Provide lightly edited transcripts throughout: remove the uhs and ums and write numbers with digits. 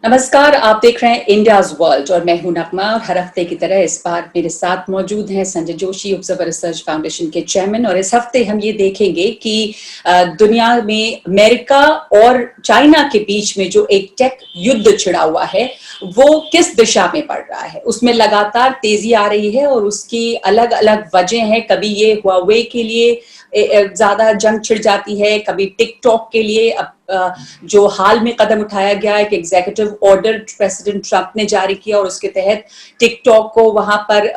नमस्कार, आप देख रहे हैं इंडियाज वर्ल्ड और मैं हूं नगमा। और हर हफ्ते की तरह इस बार मेरे साथ मौजूद हैं Sanjay Joshi, observer research foundation के चेयरमैन। और इस हफ्ते हम ये देखेंगे कि दुनिया में अमेरिका और चाइना के बीच में जो एक टेक युद्ध छिड़ा हुआ है वो किस दिशा में बढ़ रहा है। उसमें लगातार तेजी आ रही है और उसकी अलग अलग वजह है। कभी ये हुआवे के लिए ज्यादा जंग छिड़ जाती है, कभी टिकटॉक के लिए। अब जो हाल में कदम उठाया गया, एक एग्जीक्यूटिव ऑर्डर प्रेसिडेंट ट्रंप ने जारी किया और उसके तहत टिकटॉक को वहां पर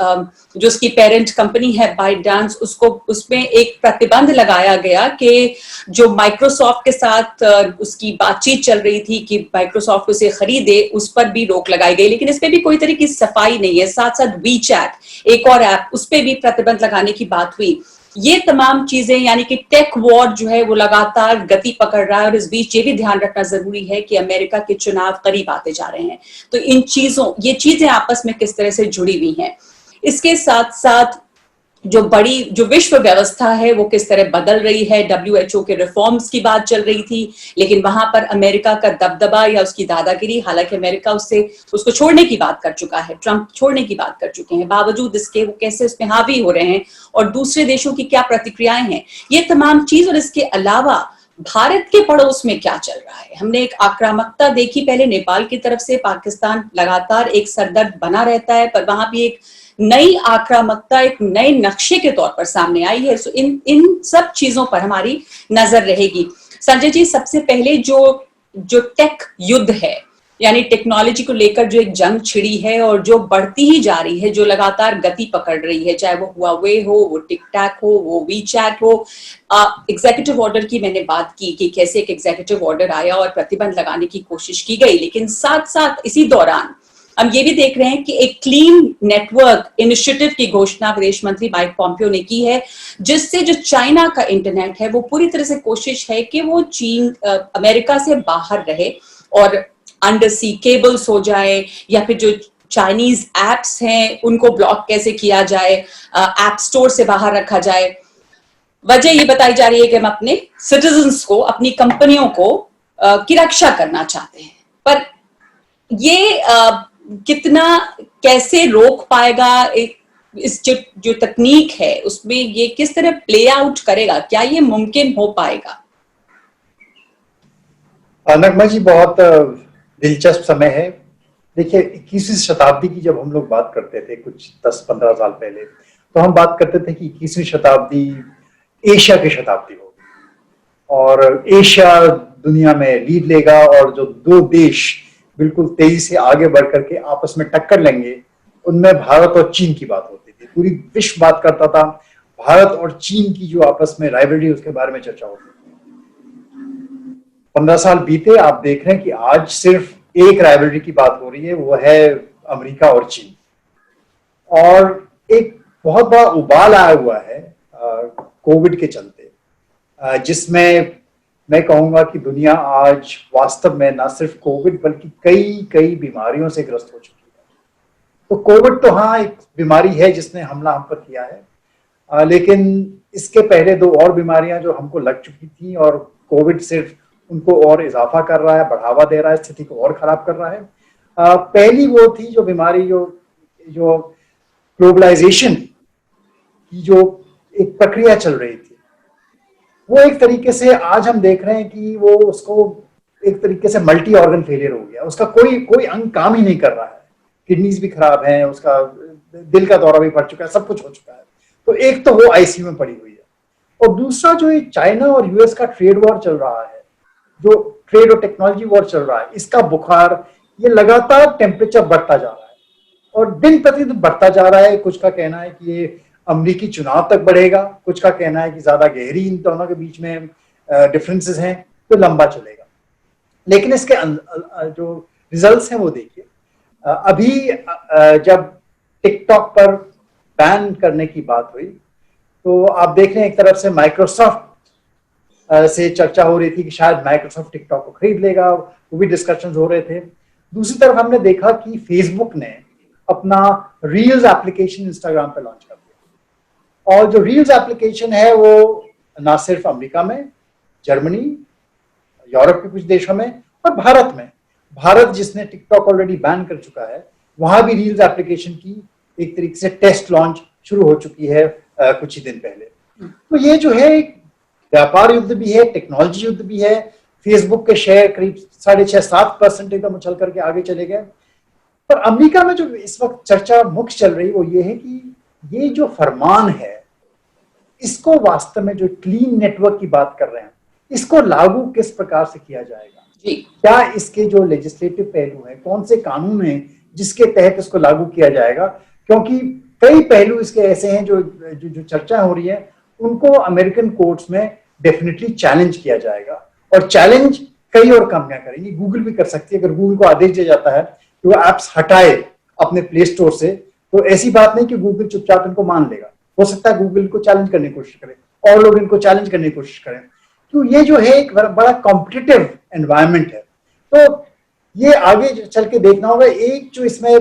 जो उसकी पेरेंट कंपनी है बाइटडांस, उसको उसमें एक प्रतिबंध लगाया गया कि जो माइक्रोसॉफ्ट के साथ उसकी बातचीत चल रही थी कि माइक्रोसॉफ्ट उसे खरीदे, उस पर भी रोक लगाई गई। लेकिन इस पे भी कोई तरह की सफाई नहीं है। साथ साथ वी चैट, एक और ऐप, उस पर भी प्रतिबंध लगाने की बात हुई। ये तमाम चीजें यानी कि टेक वॉर जो है वो लगातार गति पकड़ रहा है। और इस बीच ये भी ध्यान रखना जरूरी है कि अमेरिका के चुनाव करीब आते जा रहे हैं, तो ये चीजें आपस में किस तरह से जुड़ी हुई हैं। इसके साथ साथ जो विश्व व्यवस्था है वो किस तरह बदल रही है। डब्ल्यूएचओ के रिफॉर्म्स की बात चल रही थी, लेकिन वहां पर अमेरिका का दबदबा या उसकी दादागिरी, हालांकि अमेरिका उसको छोड़ने की बात कर चुका है, ट्रंप छोड़ने की बात कर चुके हैं, बावजूद इसके वो कैसे उसमें हावी हो रहे हैं और दूसरे देशों की क्या प्रतिक्रियाएं हैं, ये तमाम चीज। और इसके अलावा भारत के पड़ोस में क्या चल रहा है। हमने एक आक्रामकता देखी पहले नेपाल की तरफ से। पाकिस्तान लगातार एक सरदर्द बना रहता है, पर वहां भी एक नई आक्रामकता एक नए नक्शे के तौर पर सामने आई है। सो इन इन सब चीजों पर हमारी नजर रहेगी। संजय जी, सबसे पहले जो जो टेक युद्ध है, यानी टेक्नोलॉजी को लेकर जो एक जंग छिड़ी है और जो बढ़ती ही जा रही है, जो लगातार गति पकड़ रही है, चाहे वो हुआवे हो, वो टिकटॉक हो, वो वी चैट हो। एग्जीक्यूटिव ऑर्डर की मैंने बात की कि कैसे एक एग्जीक्यूटिव ऑर्डर आया और प्रतिबंध लगाने की कोशिश की गई, लेकिन साथ साथ इसी दौरान हम ये भी देख रहे हैं कि एक क्लीन नेटवर्क इनिशिएटिव की घोषणा विदेश मंत्री माइक पॉम्पियो ने की है, जिससे जो चाइना का इंटरनेट है वो पूरी तरह से कोशिश है कि वो अमेरिका से बाहर रहे और अंडर सी केबल्स हो जाए, या फिर जो चाइनीज एप्स हैं उनको ब्लॉक कैसे किया जाए, ऐप स्टोर से बाहर रखा जाए। वजह ये बताई जा रही है कि हम अपने सिटीजन्स को, अपनी कंपनियों को की रक्षा करना चाहते हैं। पर ये कितना कैसे रोक पाएगा, इस जो तकनीक है उसमें ये किस तरह प्ले आउट करेगा, क्या ये मुमकिन हो पाएगा? नगमा जी, बहुत दिलचस्प समय है। देखिए, 21वीं शताब्दी की जब हम लोग बात करते थे कुछ 10-15 साल पहले, तो हम बात करते थे कि 21वीं शताब्दी एशिया की शताब्दी होगी और एशिया दुनिया में लीड लेगा और जो दो देश बिल्कुल तेजी से आगे बढ़ करके आपस में टक्कर लेंगे, उनमें भारत और चीन की बात होती थी। पूरी विश्व बात करता था भारत और चीन की जो आपस में राइवलरी, उसके बारे में चर्चा होती थी। 15 साल बीते, आप देख रहे हैं कि आज सिर्फ एक राइवलरी की बात हो रही है, वो है अमेरिका और चीन। और एक बहुत बड़ा उबाल आया हुआ है कोविड के चलते, जिसमें मैं कहूंगा कि दुनिया आज वास्तव में ना सिर्फ कोविड बल्कि कई कई बीमारियों से ग्रस्त हो चुकी है। तो कोविड तो हाँ एक बीमारी है जिसने हमला हम पर किया है, लेकिन इसके पहले दो और बीमारियां जो हमको लग चुकी थी, और कोविड सिर्फ उनको और इजाफा कर रहा है, बढ़ावा दे रहा है, स्थिति को और खराब कर रहा है। पहली वो थी जो बीमारी जो ग्लोबलाइजेशन की जो एक प्रक्रिया चल रही थी, वो एक तरीके से आज हम देख रहे हैं कि वो उसको एक तरीके से मल्टी ऑर्गन फेलियर हो गया। उसका कोई अंग काम ही नहीं कर रहा है। किडनीज भी खराब है, उसका दिल का दौरा भी पड़ चुका है, सब कुछ हो चुका है। तो एक तो वो आईसीयू में पड़ी हुई है, और दूसरा जो चाइना और यूएस का ट्रेड वॉर चल रहा है, जो ट्रेड और टेक्नोलॉजी वॉर चल रहा है, इसका बुखार ये लगातार टेम्परेचर बढ़ता जा रहा है और दिन प्रतिदिन बढ़ता जा रहा है। कुछ का कहना है कि ये अमेरिकी चुनाव तक बढ़ेगा, कुछ का कहना है कि ज्यादा गहरी इन दोनों के बीच में डिफरेंसेस हैं, तो लंबा चलेगा। लेकिन इसके जो रिजल्ट्स हैं वो देखिए। अभी जब टिकटॉक पर बैन करने की बात हुई, तो आप देख रहे हैं एक तरफ से माइक्रोसॉफ्ट से चर्चा हो रही थी कि शायद माइक्रोसॉफ्ट टिकटॉक को खरीद लेगा, वो भी डिस्कशंस हो रहे थे। दूसरी तरफ हमने देखा कि फेसबुक ने अपना रील्स एप्लीकेशन इंस्टाग्राम पे लॉन्च कर दिया, और जो रील्स एप्लीकेशन है वो ना सिर्फ अमेरिका में, जर्मनी, यूरोप के कुछ देशों में और भारत में भारत जिसने टिकटॉक ऑलरेडी बैन कर चुका है, वहां भी रील्स एप्लीकेशन की एक तरीके से टेस्ट लॉन्च शुरू हो चुकी है कुछ ही दिन पहले। तो ये जो है एक व्यापार युद्ध भी है, टेक्नोलॉजी युद्ध भी है। फेसबुक के शेयर करीब 6.5-7% एकदम उछल करके आगे चले गए। पर अमेरिका में जो इस वक्त चर्चा मुख्य चल रही वो ये है कि ये जो फरमान है, इसको वास्तव में जो क्लीन नेटवर्क की बात कर रहे हैं, इसको लागू किस प्रकार से किया जाएगा जी। क्या इसके जो लेजिस्लेटिव पहलू हैं, कौन से कानून हैं जिसके तहत इसको लागू किया जाएगा, क्योंकि कई पहलू इसके ऐसे हैं जो चर्चा हो रही है उनको अमेरिकन कोर्ट्स में डेफिनेटली चैलेंज किया जाएगा। और चैलेंज कई और कंपनियां करेंगी, गूगल भी कर सकती है। अगर गूगल को आदेश दिया जाता है कि वो एप्स हटाए अपने प्ले स्टोर से, तो ऐसी बात नहीं कि गूगल चुपचाप इनको मान लेगा। हो सकता है गूगल को चैलेंज करने की कोशिश करे और लोग इनको चैलेंज करने की कोशिश करें। तो ये जो है एक बड़ा कॉम्पिटिटिव एनवायरनमेंट है। तो ये आगे चल के देखना होगा। एक जो इसमें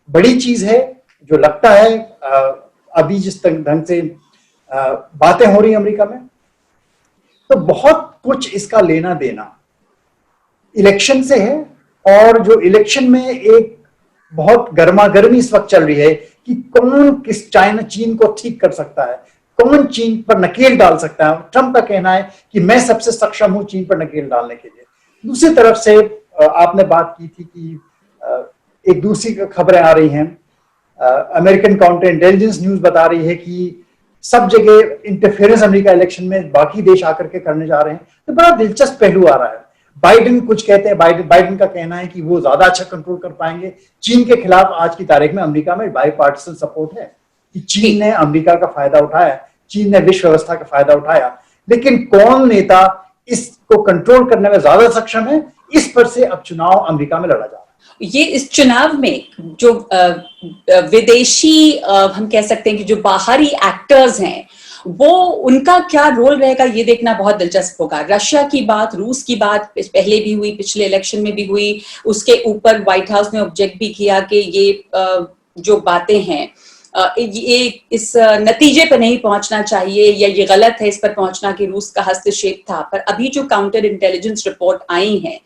बड़ी चीज है जो लगता है अभी जिस ढंग से बातें हो रही है अमेरिका में, तो बहुत कुछ इसका लेना देना इलेक्शन से है। और जो इलेक्शन में एक बहुत गर्मा गर्मी इस वक्त चल रही है कि कौन किस चीन को ठीक कर सकता है, कौन चीन पर नकेल डाल सकता है। ट्रंप का कहना है कि मैं सबसे सक्षम हूं चीन पर नकेल डालने के लिए। दूसरी तरफ से आपने बात की थी कि एक दूसरी खबरें आ रही हैं, अमेरिकन काउंटर इंटेलिजेंस न्यूज बता रही है कि सब जगह इंटरफेरेंस अमेरिका इलेक्शन में बाकी देश आकर के करने जा रहे हैं। तो बड़ा दिलचस्प पहलू आ रहा है। बाइडेन कुछ कहते हैं, बाइडेन का कहना है कि वो ज्यादा अच्छा कंट्रोल कर पाएंगे। चीन के खिलाफ आज की तारीख में अमेरिका में बाईपार्टिसन सपोर्ट है कि चीन ने अमेरिका का फायदा उठाया, चीन ने विश्व व्यवस्था का फायदा उठाया। लेकिन कौन नेता इसको कंट्रोल करने में ज्यादा सक्षम है, इस पर से अब चुनाव अमेरिका में लड़ा जा रहा है। ये इस चुनाव में जो विदेशी हम कह सकते हैं कि जो बाहरी एक्टर्स हैं, वो उनका क्या रोल रहेगा ये देखना बहुत दिलचस्प होगा। रशिया की बात, रूस की बात पहले भी हुई, पिछले इलेक्शन में भी हुई। उसके ऊपर व्हाइट हाउस ने ऑब्जेक्ट भी किया कि ये जो बातें हैं ये इस नतीजे पर नहीं पहुंचना चाहिए या ये गलत है इस पर पहुंचना कि रूस का हस्तक्षेप था। पर अभी जो काउंटर इंटेलिजेंस रिपोर्ट आई है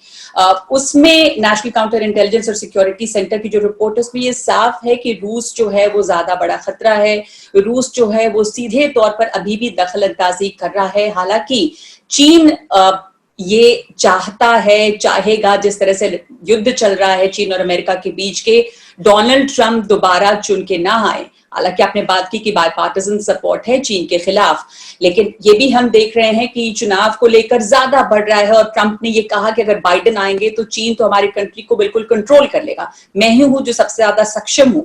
उसमें नेशनल काउंटर इंटेलिजेंस और सिक्योरिटी सेंटर की जो रिपोर्ट है उसमें ये साफ है कि रूस जो है वो ज्यादा बड़ा खतरा है। रूस जो है वो सीधे तौर पर अभी भी दखल अंदाजी कर रहा है। हालांकि चीन ये चाहता है, चाहेगा, जिस तरह से युद्ध चल रहा है चीन और अमेरिका के बीच के, डोनाल्ड ट्रंप दोबारा चुन के ना आए। हालांकि आपने बात की कि बायपार्टिसन सपोर्ट है चीन के खिलाफ, लेकिन ये भी हम देख रहे हैं कि चुनाव को लेकर ज्यादा बढ़ रहा है। और ट्रंप ने ये कहा कि अगर बाइडेन आएंगे तो चीन तो हमारी कंट्री को बिल्कुल कंट्रोल कर लेगा, मैं ही हूं जो सबसे ज्यादा सक्षम हूं।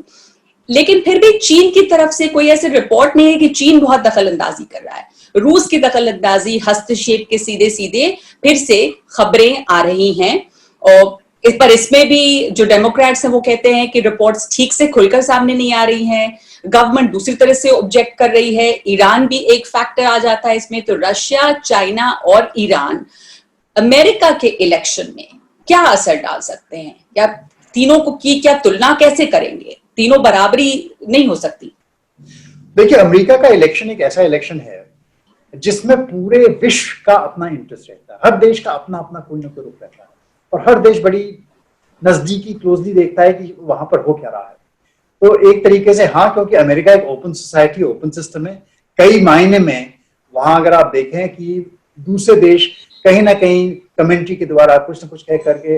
लेकिन फिर भी चीन की तरफ से कोई ऐसी रिपोर्ट नहीं है कि चीन बहुत दखल अंदाजी कर रहा है। रूस की दखल अंदाजी, हस्तक्षेप के सीधे सीधे फिर से खबरें आ रही हैं। और इस पर इसमें भी जो डेमोक्रेट्स हैं वो कहते हैं कि रिपोर्ट्स ठीक से खुलकर सामने नहीं आ रही हैं। गवर्नमेंट दूसरी तरह से ऑब्जेक्ट कर रही है। ईरान भी एक फैक्टर आ जाता है इसमें। तो रशिया, चाइना और ईरान अमेरिका के इलेक्शन में क्या असर डाल सकते हैं, या तीनों को की क्या तुलना कैसे करेंगे? तीनों बराबरी नहीं हो सकती। देखिए, अमेरिका का इलेक्शन एक ऐसा इलेक्शन है जिसमें पूरे विश्व का अपना इंटरेस्ट रहता है। हर देश का अपना अपना कोई ना कोई रुख रहता है और हर देश बड़ी नजदीकी क्लोजली देखता है कि वहां पर हो क्या रहा है। तो एक तरीके से हाँ, क्योंकि अमेरिका एक ओपन सोसाइटी, ओपन सिस्टम है, कई मायने में वहां अगर आप देखें कि दूसरे देश कहीं ना कहीं कमेंट्री के द्वारा कुछ ना कुछ कह करके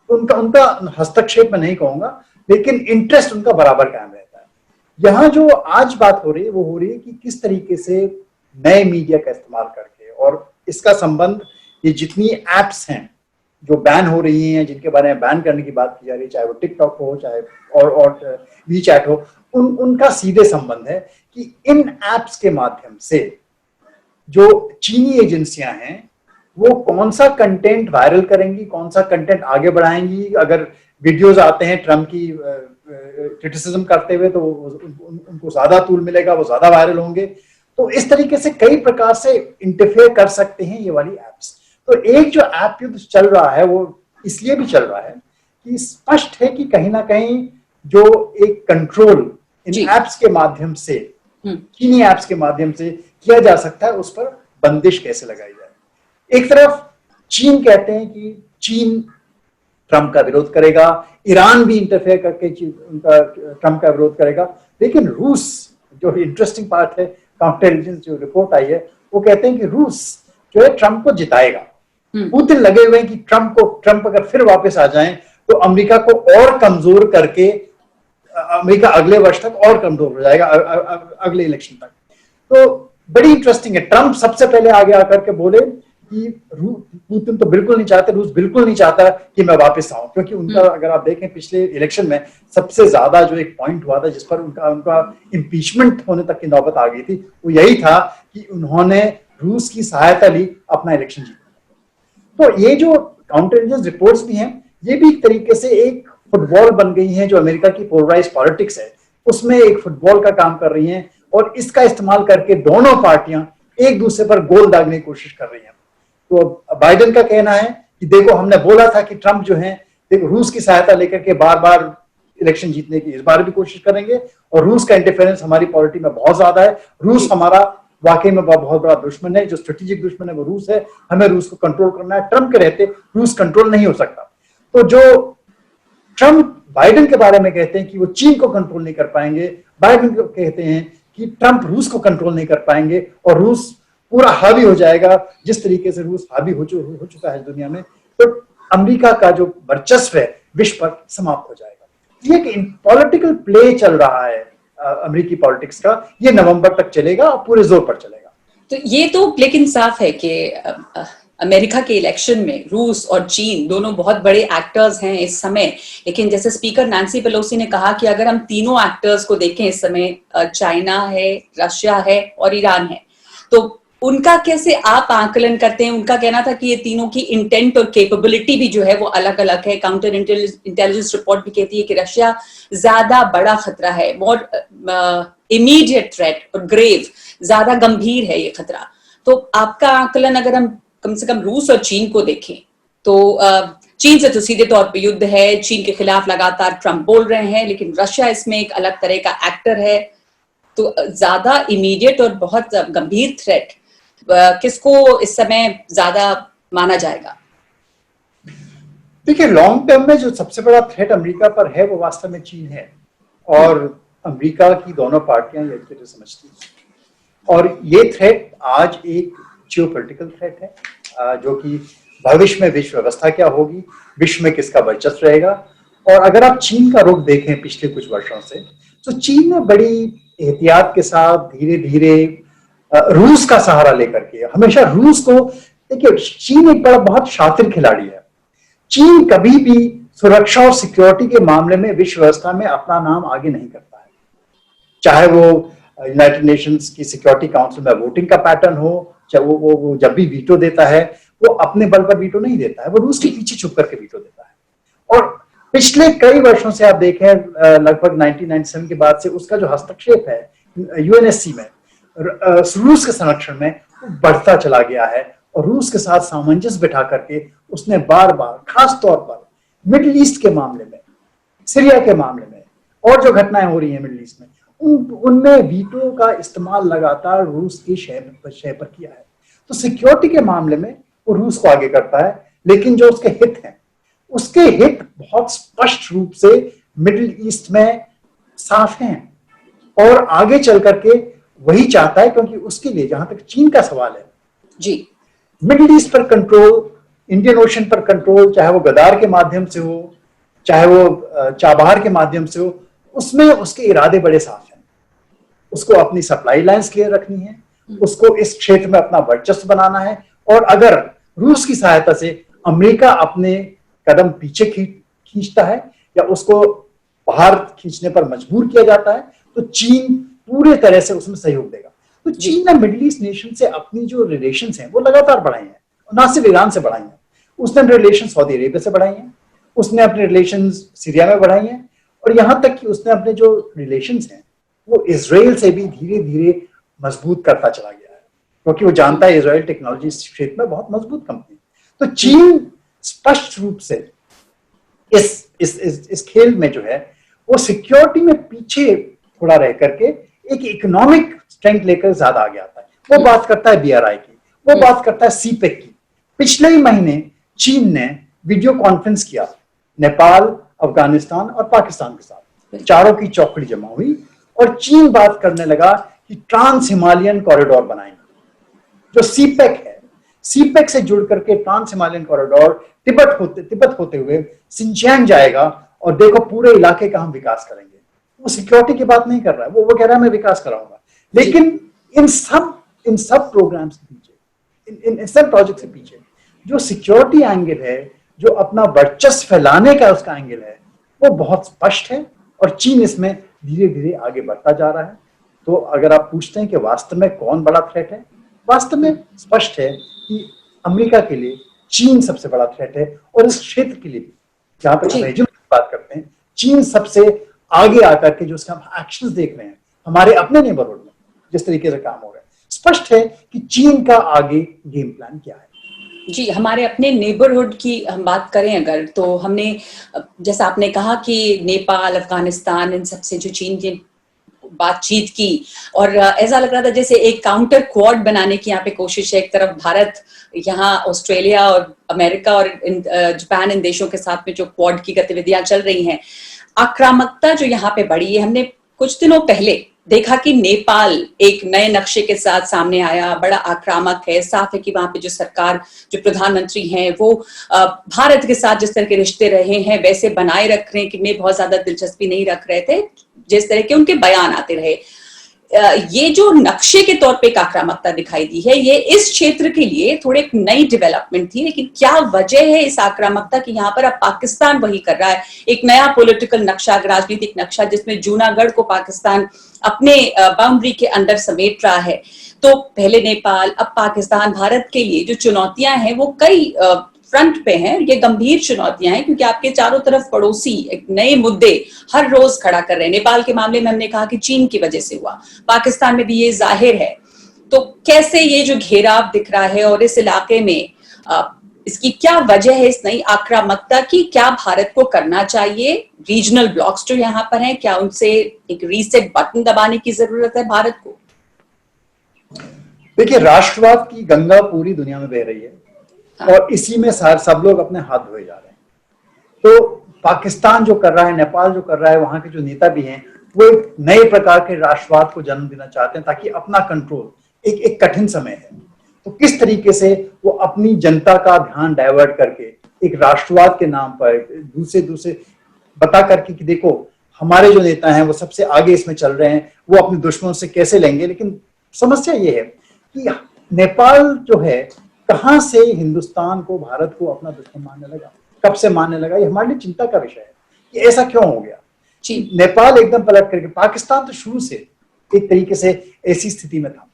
उनका हस्तक्षेप में नहीं कहूंगा, लेकिन इंटरेस्ट उनका बराबर कायम रहता है। यहाँ जो आज बात हो रही है वो हो रही है कि किस तरीके से नए मीडिया का इस्तेमाल करके, और इसका संबंध ये जितनी एप्स हैं जो बैन हो रही हैं, जिनके बारे में बैन करने की बात की जा रही है, चाहे वो टिकटॉक हो, चाहे और वी चैट हो, उनका सीधे संबंध है कि इन एप्स के माध्यम से जो चीनी एजेंसियां हैं वो कौन सा कंटेंट वायरल करेंगी, कौन सा कंटेंट आगे बढ़ाएंगी। अगर वीडियोस आते हैं ट्रम्प की क्रिटिसिज्म करते हुए तो उनको ज्यादा तूल मिलेगा, वो ज्यादा वायरल होंगे। तो इस तरीके से कई प्रकार से इंटरफेयर कर सकते हैं ये वाली एप्स। तो एक जो ऐप युद्ध चल रहा है वो इसलिए भी चल रहा है कि स्पष्ट है कि कहीं ना कहीं जो एक कंट्रोल इन एप्स के माध्यम से, चीनी एप्स के माध्यम से किया जा सकता है, उस पर बंदिश कैसे लगाई जाए। एक तरफ चीन कहते हैं कि चीन ट्रम्प का विरोध करेगा, ईरान भी इंटरफेयर करके उनका ट्रम्प का विरोध करेगा। लेकिन रूस, जो इंटरेस्टिंग पार्ट है, काउंटर इंटेलिजेंस जो रिपोर्ट आई है, वो कहते हैं कि रूस जो है ट्रम्प को जिताएगा। पुतिन लगे हुए हैं कि ट्रम्प अगर फिर वापस आ जाएं तो अमेरिका को और कमजोर करके अमेरिका अगले वर्ष तक और कमजोर हो जाएगा, अगले इलेक्शन तक। तो बड़ी इंटरेस्टिंग है। ट्रम्प सबसे पहले आगे आकर के बोले कि पुतिन तो बिल्कुल नहीं चाहते, रूस बिल्कुल नहीं चाहता कि मैं वापस आऊं, क्योंकि उनका अगर आप देखें पिछले इलेक्शन में सबसे ज्यादा जो एक पॉइंट हुआ था जिस पर उनका इम्पीचमेंट होने तक की नौबत आ गई थी, वो यही था कि उन्होंने रूस की सहायता ली अपना इलेक्शन जीतने। तो ये जो काउंटर इंटेलिजेंस रिपोर्ट्स भी हैं, ये भी एक तरीके से एक फुटबॉल बन गई है। जो अमेरिका की पोलराइज पॉलिटिक्स है उसमें एक फुटबॉल का काम कर रही हैं, और इसका इस्तेमाल करके दोनों पार्टियां एक दूसरे पर गोल दागने की कोशिश कर रही हैं। तो बाइडेन का कहना है कि देखो, हमने बोला था कि ट्रम्प जो है देखो रूस की सहायता लेकर के बार बार इलेक्शन जीतने की इस बार भी कोशिश करेंगे, और रूस का इंटरफेरेंस हमारी पॉलिटी में बहुत ज्यादा है। रूस हमारा वाकई में बहुत बड़ा दुश्मन है, जो स्ट्रेटेजिक दुश्मन है वो रूस है, हमें रूस को कंट्रोल करना है। ट्रम्प के रहते रूस कंट्रोल नहीं हो सकता। तो जो ट्रम्प बाइडेन के बारे में कहते हैं कि वो चीन को कंट्रोल नहीं कर पाएंगे, बाइडेन को कहते हैं कि ट्रम्प रूस को कंट्रोल नहीं कर पाएंगे और रूस पूरा हावी हो जाएगा, जिस तरीके से रूस हावी हो चुका है दुनिया में। तो अमेरिका का जो वर्चस्व है विश्व पर समाप्त हो जाएगा। ये एक पॉलिटिकल प्ले चल रहा है अमेरिकी पॉलिटिक्स का, ये नवंबर तक चलेगा और पूरे जोर पर चलेगा। तो ये तो लेकिन साफ है कि अमेरिका के इलेक्शन में रूस और चीन दोनों बहुत बड़े एक्टर्स हैं इस समय। लेकिन जैसे स्पीकर नैंसी पेलोसी ने कहा कि अगर हम तीनों एक्टर्स को देखें इस समय, चाइना है, रशिया है और ईरान है, तो उनका कैसे आप आकलन करते हैं? उनका कहना था कि ये तीनों की इंटेंट और कैपेबिलिटी भी जो है वो अलग अलग है। काउंटर इंटेलिजेंस रिपोर्ट भी कहती है कि रशिया ज्यादा बड़ा खतरा है, मोर इमीडिएट थ्रेट और ग्रेव, ज्यादा गंभीर है ये खतरा। तो आपका आकलन, अगर हम कम से कम रूस और चीन को देखें, तो चीन से तो सीधे तौर पे युद्ध है, चीन के खिलाफ लगातार ट्रम्प बोल रहे हैं, लेकिन रशिया इसमें एक अलग तरह का एक्टर है। तो ज्यादा इमीडिएट और बहुत गंभीर थ्रेट किसको इस समय ज्यादा माना जाएगा? देखिए, लॉन्ग टर्म में जो सबसे बड़ा थ्रेट अमेरिका पर है वो वास्तव में चीन है, और अमेरिका की दोनों पार्टियां ये चीजें समझती हैं। और ये थ्रेट आज एक जियोपॉलिटिकल थ्रेट है, जो कि भविष्य में विश्व व्यवस्था क्या होगी, विश्व में किसका वर्चस्व रहेगा। और अगर आप चीन का रुख देखें पिछले कुछ वर्षों से, तो चीन ने बड़ी एहतियात के साथ धीरे धीरे रूस का सहारा लेकर के, हमेशा रूस को, देखिए चीन एक बड़ा बहुत शातिर खिलाड़ी है। चीन कभी भी सुरक्षा और सिक्योरिटी के मामले में विश्व व्यवस्था में अपना नाम आगे नहीं करता है, चाहे वो यूनाइटेड नेशंस की सिक्योरिटी काउंसिल में वोटिंग का पैटर्न हो, चाहे वो जब भी वीटो देता है वो अपने बल पर वीटो नहीं देता है, वो रूस के पीछे छुप करके वीटो देता है। और पिछले कई वर्षों से आप देखें, लगभग 1997 के बाद से उसका जो हस्तक्षेप है यूएनएससी में रूस के संरक्षण में बढ़ता चला गया है, और रूस के साथ सामंजस्य बिठा करके उसने बार बार, खास तौर पर मिडिल ईस्ट के मामले में, सीरिया के मामले में, और जो घटनाएं हो रही हैं मिडिल ईस्ट में, उनमें वीटो का इस्तेमाल लगातार रूस की शय पर किया है। तो सिक्योरिटी के मामले में वो रूस को आगे करता है, लेकिन जो उसके हित हैं, उसके हित बहुत स्पष्ट रूप से मिडिल ईस्ट में साफ हैं, और आगे चल करके वही चाहता है, क्योंकि उसके लिए, जहां तक चीन का सवाल है जी, मिडिल ईस्ट पर कंट्रोल, इंडियन ओशन पर कंट्रोल, चाहे वो गदार के माध्यम से हो, चाहे वो चाबहार के माध्यम से हो, उसमें उसके इरादे बड़े साफ हैं। उसको अपनी सप्लाई लाइंस क्लियर रखनी है, उसको इस क्षेत्र में अपना वर्चस्व बनाना है, और अगर रूस की सहायता से अमेरिका अपने कदम पीछे खींचता है या उसको बाहर खींचने पर मजबूर किया जाता है, तो चीन पूरे तरह से उसमें सहयोग देगा। तो चीन ने मिडिल ईस्ट नेशन से अपनी जो रिलेशंस हैं वो लगातार बढ़ाई हैं, ना सिर्फ ईरान से बढ़ाई हैं, उसने अपने रिलेशन सऊदी अरेबिया से बढ़ाई हैं, उसने अपने रिलेशन सीरिया में बढ़ाई हैं, और यहां तक कि उसने अपने जो रिलेशंस हैं वो इजराइल से भी धीरे धीरे मजबूत करता चला गया है, क्योंकि वो जानता है इजराइल टेक्नोलॉजी क्षेत्र में बहुत मजबूत कंपनी। तो चीन स्पष्ट रूप से इस खेल में जो है वो सिक्योरिटी में पीछे थोड़ा रह करके एक इकोनॉमिक स्ट्रेंथ लेकर ज्यादा आगे आता है। वो बात करता है बीआरआई की, वो बात करता है सीपेक की। पिछले ही महीने चीन ने वीडियो कॉन्फ्रेंस किया नेपाल, अफगानिस्तान और पाकिस्तान के साथ चारों की चौकड़ी जमा हुई और चीन बात करने लगा कि ट्रांस हिमालयन कॉरिडोर बनाएंगे। जो सीपेक है, सीपेक से जुड़ करके ट्रांस हिमालयन कॉरिडोर तिब्बत होते हुए सिंचियांग जाएगा और देखो पूरे इलाके का हम विकास करेंगे। वो सिक्योरिटी की बात नहीं कर रहा है, वो कह रहा है मैं विकास कराऊंगा। लेकिन इन सब प्रोग्राम्स के पीछे, इन सब प्रोजेक्ट के पीछे जो सिक्योरिटी एंगल है, जो अपना वर्चस्व फैलाने का उसका एंगल है, वो बहुत स्पष्ट है और चीन इसमें धीरे धीरे आगे बढ़ता जा रहा है। तो अगर आप पूछते हैं कि वास्तव में कौन बड़ा थ्रेट है, वास्तव में स्पष्ट है कि अमेरिका के लिए चीन सबसे बड़ा थ्रेट है और इस क्षेत्र के लिए भी, जहां पर हम रीजन की बात करते हैं, चीन सबसे आगे आकर के जो उसका हम एक्शंस देख रहे हैं हमारे अपने नेबरहुड में जिस तरीके से काम हो रहा है, स्पष्ट है कि चीन का आगे गेम प्लान क्या है। जी, हमारे अपने नेबरहुड की हम बात करें अगर, तो हमने जैसा आपने कहा कि नेपाल, अफगानिस्तान, इन सबसे जो चीन की बातचीत की और ऐसा लग रहा था जैसे एक काउंटर क्वाड बनाने की यहाँ पे कोशिश है। एक तरफ भारत, यहाँ ऑस्ट्रेलिया और अमेरिका और जापान, इन देशों के साथ में जो क्वाड की गतिविधियां चल रही हैं, आक्रामकता जो यहाँ पे बढ़ी है। हमने कुछ दिनों पहले देखा कि नेपाल एक नए नक्शे के साथ सामने आया, बड़ा आक्रामक है। साफ है कि वहां पे जो सरकार, जो प्रधानमंत्री हैं, वो भारत के साथ जिस तरह के रिश्ते रहे हैं वैसे बनाए रख रहे हैं कि में बहुत ज्यादा दिलचस्पी नहीं रख रहे थे, जिस तरह के उनके बयान आते रहे। ये जो नक्शे के तौर पे एक आक्रामकता दिखाई दी है, ये इस क्षेत्र के लिए थोड़ी एक नई डेवलपमेंट थी। लेकिन क्या वजह है इस आक्रामकता की? यहाँ पर अब पाकिस्तान वही कर रहा है, एक नया पॉलिटिकल नक्शा, राजनीतिक नक्शा, जिसमें जूनागढ़ को पाकिस्तान अपने बाउंड्री के अंदर समेट रहा है। तो पहले नेपाल, अब पाकिस्तान। भारत के लिए जो चुनौतियां हैं वो कई फ्रंट पे हैं। ये गंभीर चुनौतियां हैं क्योंकि आपके चारों तरफ पड़ोसी एक नए मुद्दे हर रोज खड़ा कर रहे हैं। नेपाल के मामले में हमने कहा कि चीन की वजह से हुआ, पाकिस्तान में भी ये जाहिर है। तो कैसे ये जो घेराव दिख रहा है और इस इलाके में इसकी क्या वजह है, इस नई आक्रामकता की? क्या भारत को करना चाहिए? रीजनल ब्लॉक्स जो यहाँ पर हैं, क्या उनसे एक रीसेट बटन दबाने की जरूरत है भारत को? देखिए, राष्ट्रवाद की गंगा पूरी दुनिया में बह रही है और इसी में सब लोग अपने हाथ धोए जा रहे हैं। तो पाकिस्तान जो कर रहा है, नेपाल जो कर रहा है, वहां के जो नेता भी हैं, वो एक नए प्रकार के राष्ट्रवाद को जन्म देना चाहते हैं ताकि अपना कंट्रोल, एक कठिन समय है तो किस तरीके से वो अपनी जनता का ध्यान डाइवर्ट करके एक राष्ट्रवाद के नाम पर दूसरे बता करके कि देखो हमारे जो नेता हैं वो सबसे आगे इसमें चल रहे हैं, वो अपने दुश्मनों से कैसे लेंगे। लेकिन समस्या ये है कि नेपाल जो है कहां से हिंदुस्तान को, भारत को अपना दुश्मन मानने लगा, कब से मानने लगा, ये हमारे लिए चिंता का विषय है कि ऐसा क्यों हो गया। नेपाल एकदम पलट करके, पाकिस्तान तो शुरू से एक तरीके से ऐसी स्थिति में था।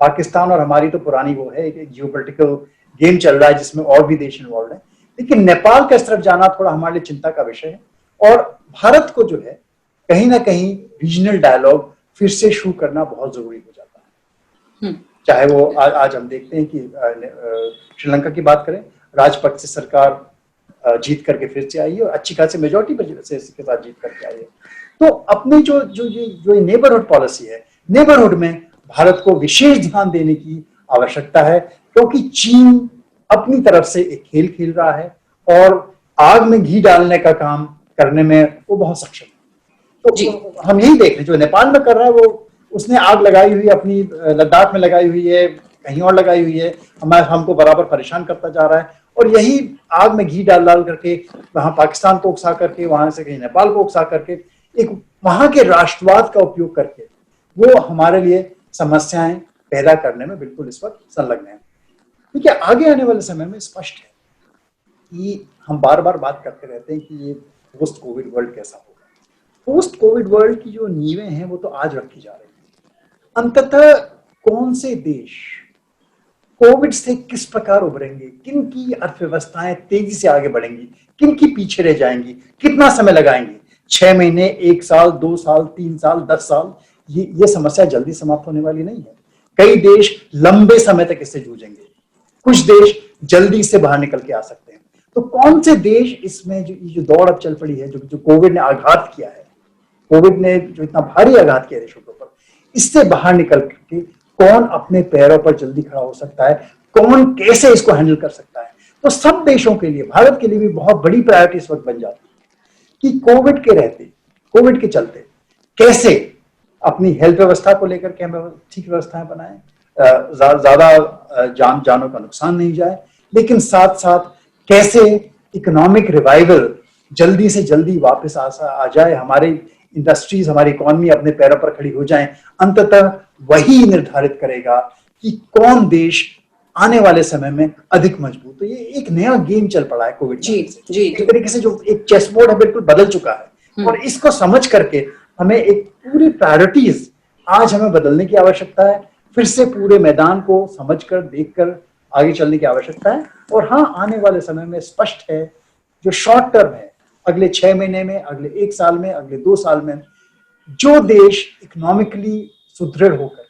पाकिस्तान और हमारी तो पुरानी वो है, एक जियोपॉलिटिकल गेम चल रहा है जिसमें और भी देश इन्वॉल्व है। लेकिन नेपाल का इस तरफ जाना थोड़ा हमारे लिए चिंता का विषय है और भारत को जो है कहीं ना कहीं रीजनल डायलॉग फिर से शुरू करना बहुत जरूरी हो जाता है। चाहे वो आज हम देखते हैं कि श्रीलंका की बात करें, राजपक्षे सरकार जीत करके फिर से आई है और अच्छी खासी मेजोरिटी पर से इसके साथ जीत करके आई है। तो अपनी जो नेबरहुड पॉलिसी है, नेबरहुड में भारत को विशेष ध्यान देने की आवश्यकता है क्योंकि चीन अपनी तरफ से एक खेल खेल रहा है और आग में घी डालने का काम करने में वो बहुत सक्षम है। तो हम यही देख रहे हैं जो नेपाल में कर रहा है, वो उसने आग लगाई हुई अपनी लद्दाख में लगाई हुई है, कहीं और लगाई हुई है, हमको बराबर परेशान करता जा रहा है। और यही आग में घी डाल करके वहां पाकिस्तान को उकसा करके, वहां से कहीं नेपाल को उकसा करके, एक वहां के राष्ट्रवाद का उपयोग करके वो हमारे लिए समस्याएं पैदा करने में बिल्कुल इस वक्त संलग्न है। देखिए, आगे आने वाले समय में स्पष्ट है कि हम बार बार बात करते रहते हैं कि ये पोस्ट कोविड वर्ल्ड कैसा होगा। पोस्ट कोविड वर्ल्ड की जो नींवें हैं वो तो आज रखी जा रही है। अंततः कौन से देश कोविड से किस प्रकार उभरेंगे, किन की अर्थव्यवस्थाएं तेजी से आगे बढ़ेंगी, किन की पीछे रह जाएंगी, कितना समय लगाएंगे, 6 महीने, 1 साल, 2 साल, 3 साल, 10 साल, ये समस्या जल्दी समाप्त होने वाली नहीं है। कई देश लंबे समय तक इससे जूझेंगे, कुछ देश जल्दी से बाहर निकल के आ सकते हैं। तो कौन से देश इसमें जो दौड़ अब चल पड़ी है, जो कोविड ने आघात किया है, कोविड ने जो इतना भारी आघात किया देशों के ऊपर, इससे बाहर निकल के कौन अपने पैरों पर जल्दी खड़ा हो सकता है, कौन कैसे इसको हैंडल कर सकता है। तो सब देशों के लिए, भारत के लिए भी बहुत बड़ी प्रायोरिटी इस वक्त बन जाती है कि कोविड के चलते कैसे अपनी हेल्थ व्यवस्था को लेकर के हम ठीक व्यवस्थाएं बनाएं, ज्यादा जानों का नुकसान नहीं जाए, लेकिन साथ साथ कैसे इकोनॉमिक रिवाइवल जल्दी से जल्दी वापस आ जाए, हमारे इंडस्ट्रीज, हमारी इकोनॉमी अपने पैरों पर खड़ी हो जाए। अंततः वही निर्धारित करेगा कि कौन देश आने वाले समय में अधिक मजबूत। तो ये एक नया गेम चल पड़ा है कोविड जी जी एक तरीके से जो एक चेस बोर्ड है बिल्कुल बदल चुका है, और इसको समझ करके हमें एक पूरी प्रायोरिटीज आज हमें बदलने की आवश्यकता है। फिर से पूरे मैदान को समझकर देखकर आगे चलने की आवश्यकता है। और हाँ, आने वाले समय में स्पष्ट है, जो शॉर्ट टर्म है, अगले 6 महीने में, अगले 1 साल में, अगले 2 साल में जो देश इकोनॉमिकली सुदृढ़ होकर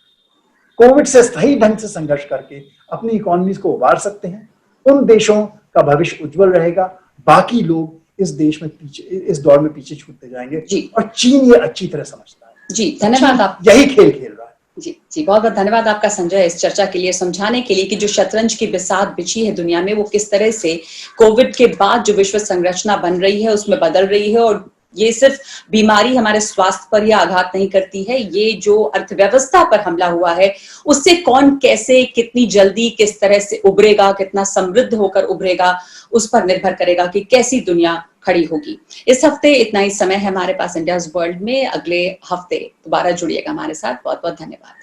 कोविड से सही ढंग से संघर्ष करके अपनी इकोनॉमीज को उबार सकते हैं, उन देशों का भविष्य उज्जवल रहेगा। बाकी लोग इस देश में पीछे, इस दौर में पीछे छूटते जाएंगे। और चीन ये अच्छी तरह समझता है। जी, धन्यवाद। आप यही खेल खेल रहा है। जी जी, बहुत बहुत धन्यवाद आपका संजय, इस चर्चा के लिए, समझाने के लिए कि जो शतरंज की बिसात बिछी है दुनिया में, वो किस तरह से कोविड के बाद जो विश्व संरचना बन रही है उसमें बदल रही है। और ये सिर्फ बीमारी हमारे स्वास्थ्य पर ही आघात नहीं करती है, ये जो अर्थव्यवस्था पर हमला हुआ है उससे कौन कैसे कितनी जल्दी किस तरह से उभरेगा, कितना समृद्ध होकर उभरेगा, उस पर निर्भर करेगा कि कैसी दुनिया खड़ी होगी। इस हफ्ते इतना ही समय है हमारे पास इंडियाज वर्ल्ड में। अगले हफ्ते दोबारा जुड़िएगा हमारे साथ। बहुत बहुत धन्यवाद।